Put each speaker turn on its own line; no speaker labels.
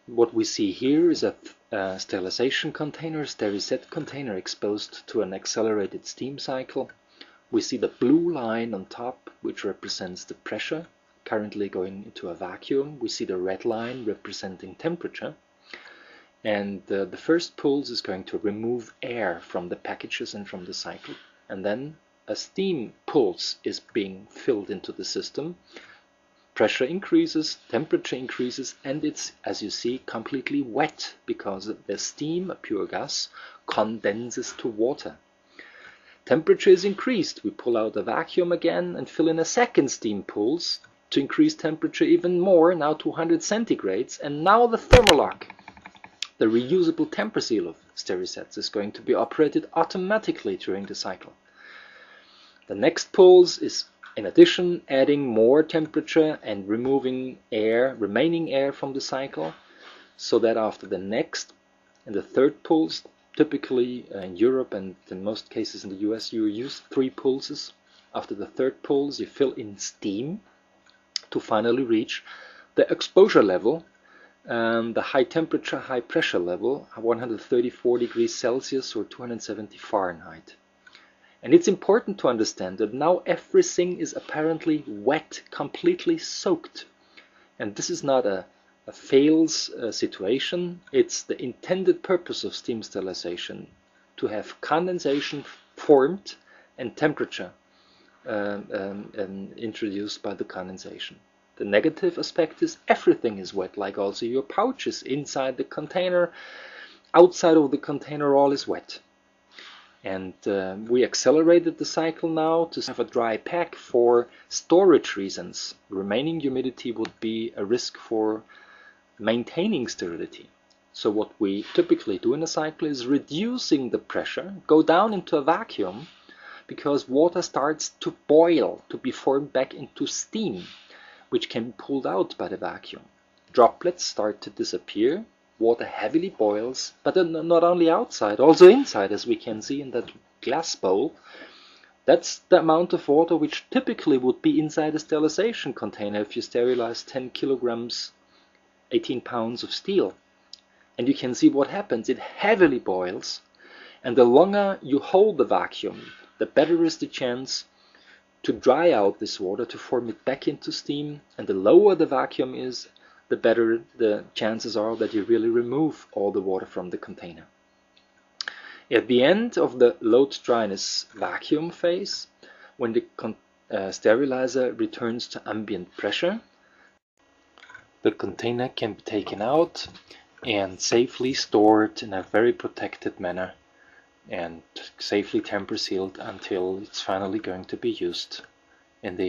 What we see here is a sterilization container, steriset container exposed to an accelerated steam cycle. We see the blue line on top, which represents the pressure currently going into a vacuum. We see the red line representing temperature. And the first pulse is going to remove air from the packages and from the cycle. And then a steam pulse is being filled into the system. Pressure increases, temperature increases, and it's, as you see, completely wet because the steam, a pure gas, condenses to water. Temperature is increased. We pull out the vacuum again and fill in a second steam pulse to increase temperature even more, now to 100 centigrades. And now the thermolock, the reusable temper seal of sterisets, is going to be operated automatically during the cycle. The next pulse is, in addition, adding more temperature and removing air, remaining air from the cycle, so that after the next and the third pulse, typically in Europe and in most cases in the US, you use 3 pulses. After the third pulse, you fill in steam to finally reach the exposure level, the high temperature, high pressure level, 134 degrees Celsius or 270 Fahrenheit. And it's important to understand that now everything is apparently wet, completely soaked. And this is not a fails situation. It's the intended purpose of steam sterilization, to have condensation formed and temperature introduced by the condensation. The negative aspect is everything is wet, like also your pouches inside the container, outside of the container, all is wet. And we accelerated the cycle now to have a dry pack for storage reasons. Remaining humidity would be a risk for maintaining sterility. So what we typically do in a cycle is reducing the pressure, go down into a vacuum, because water starts to boil, to be formed back into steam, which can be pulled out by the vacuum. Droplets start to disappear. Water heavily boils, but not only outside, also inside, as we can see in that glass bowl. That's the amount of water which typically would be inside a sterilization container if you sterilize 10 kilograms, 18 pounds of steel. And you can see what happens. It heavily boils, and the longer you hold the vacuum, the better is the chance to dry out this water, to form it back into steam, and the lower the vacuum is, the better the chances are that you really remove all the water from the container. At the end of the load dryness vacuum phase, when the sterilizer returns to ambient pressure, the container can be taken out and safely stored in a very protected manner and safely temper sealed until it's finally going to be used in the